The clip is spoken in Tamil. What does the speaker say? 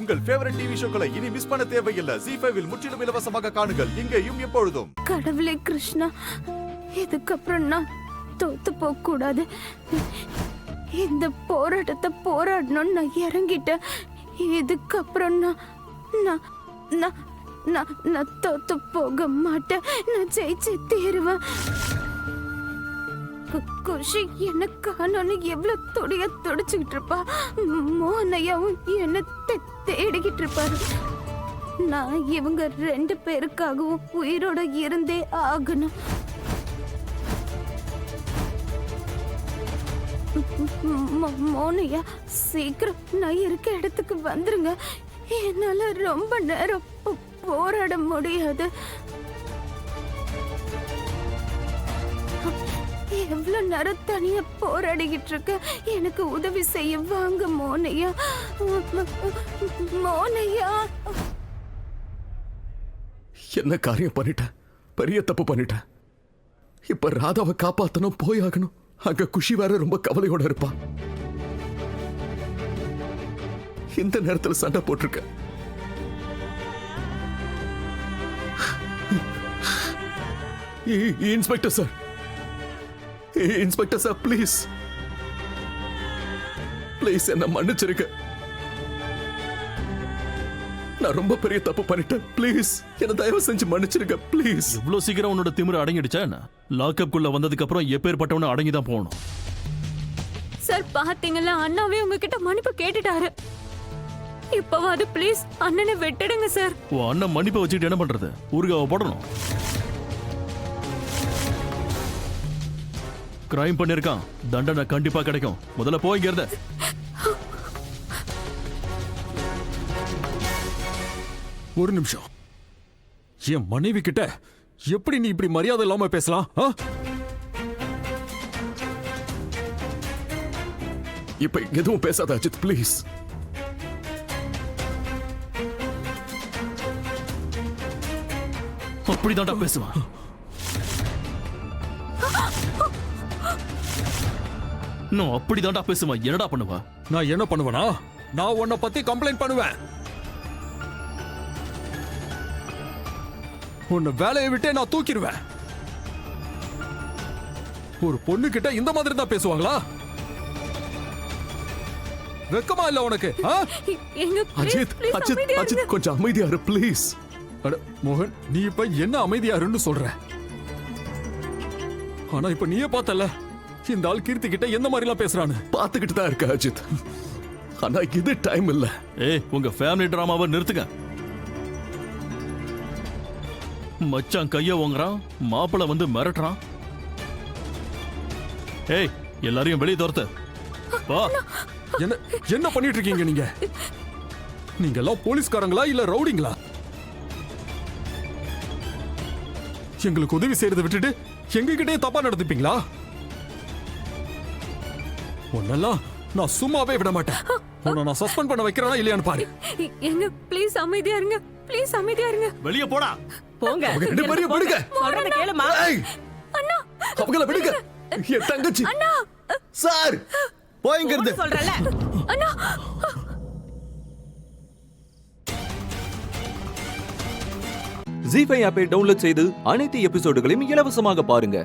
உங்கள் ஃபேவரட் டிவி ஷோக்களை இனி மிஸ் பண்ண தேவையில்லை. ZEE5 இல் முற்றிலும் இலவசமாக காணுங்கள், இங்கேயும் எப்பொழுதும். கடவுளே கிருஷ்ணா, இதுக்கப்புறம் நான் தோத்து போக கூடாது. இந்த போராட்டத்தை போராடணும்னு நான் இறங்கிட்டேன். இதுக்கப்புறம் நான் தோத்து போக மாட்டேன். நான் ஜெயிச்சு தீருவேன். குஷி என்ன காணோன்னு எவ்வளவு துடிச்சுக்கிட்டு இருப்பா. மோனையாவும் என்ன தேடிக்கிட்டு இருப்பாரு. நான் இவங்க 2 பேருக்காகவும் உயிரோட இருந்தே ஆகணும். மோனையா, சீக்கிரம் நான் இருக்க இடத்துக்கு வந்துருங்க. என்னால ரொம்ப நேரம் போராட முடியாது. எவ்வளவு நேரம் தனியா போராடிக்கிட்டு இருக்க. எனக்கு உதவி செய்ய வாங்க மோனையா. மோனையா, என்ன காரியம் பண்ணிட்டேன், பெரிய தப்பு பண்ணிட்டேன். இப்ப ராதாவை காப்பாத்தணும், போயாகணும். அங்க குஷி வேற ரொம்ப கவலையோட இருப்பா. இந்த நேரத்துல சண்டை போட்டிருக்க. Inspector sir, inspector sir, please please என்ன மன்னிச்சிருக்க. நான் ரொம்ப பெரிய தப்பு பண்ணிட்டேன். ப்ளீஸ் என்ன தயவு செஞ்சு மன்னிச்சிருக்க. ப்ளீஸ். இவ்வளவு சீக்கிரம் உன்னோட திமிரு அடங்கிடுச்சா என்ன? லாக்அப்குள்ள வந்ததுக்கு அப்புறம் எப்பேற்பட்டவன அடங்கிதான் போகணும். சார் பாத்தீங்களா, அண்ணாவே உங்ககிட்ட மன்னிப்பு கேட்டுட்டாரு. இப்பவாது ப்ளீஸ் அண்ணனை விட்டுடுங்க சார். உன் அண்ணன் மன்னிப்பை வச்சுக்கிட்டு என்ன பண்றது? ஊருகாவை போடணும். கிரைம் பண்ணிருக்கான், தண்டனை கண்டிப்பா கிடைக்கும். முதல்ல போய்ங்கிறத. ஒரு நிமிஷம். என் மனைவி கிட்ட எப்படி நீ இப்படி மரியாதை இல்லாம பேசலாம்? இப்ப எதுவும் பேசாத அஜித், ப்ளீஸ். அப்படிதான்டா பேசுவான். நான் அப்படிதான்டா பேசுவேன். என்னடா பண்ணுவா? நான் என்ன பண்ணுவேனா? நான் உன்னை பத்தி கம்ப்ளைண்ட் பண்ணுவேன். உன்னை வேலையை விட்டே நான் தூக்கிடுவேன். ஒரு பொண்ணு கிட்ட இந்த மாதிரி தான் பேசுவாங்களா? வெக்கமா இல்ல உனக்கு? அஜித், அஜித், அஜித் கொஞ்சம் அமைதியா இரு ப்ளீஸ். அட மோகன், நீ இப்ப என்ன அமைதியா இருன்னு சொல்ற? ஆனா இப்ப நீயே பார்த்தல இந்த ஆள் கீர்த்தி கிட்ட எந்த மாதிரி எல்லாம் பேசுறான்னு. பாத்துக்கிட்டு தான் இருக்க அஜித். ஆனா இது டைம் இல்ல. ஏய், உங்க ஃபேமிலி டிராமாவை நிறுத்துங்க. மச்சான் கைய ஓங்குறான், மாப்பிள வந்து மிரட்டுறான். ஏய், எல்லாரையும் வெளியே துரத்து. வா. என்ன என்ன பண்ணிட்டு இருக்கீங்க நீங்க? நீங்க எல்லாம் போலீஸ்காரங்களா இல்ல ரவுடிங்களா? எங்களுக்கு உதவி செய்யறதை விட்டுட்டு எங்க கிட்டே தப்பா நடந்துப்பீங்களா? உன்னெல்லாம் நான் சும்மாவே விட மாட்டேன். உன்னை நான் சஸ்பெண்ட் பண்ண வைக்கிறேனா இல்லையான்னு பாரு. எங்க ப்ளீஸ் அமைதியா இருங்க. ப்ளீஸ் அமைதியா இருங்க. வெளியே போடா. போங்க. ரெண்டு பேரையும் விடுங்க. சொல்றத கேளுமா? அண்ணா, அவங்கள விடுங்க. என் தங்கச்சி. அண்ணா சார், போய்ங்கிறது சொல்றல. அண்ணா. ZEE5 ஆப்பை டவுன்லோட் செய்து அனைத்து எபிசோடுகளையும் இலவசமாக பாருங்க.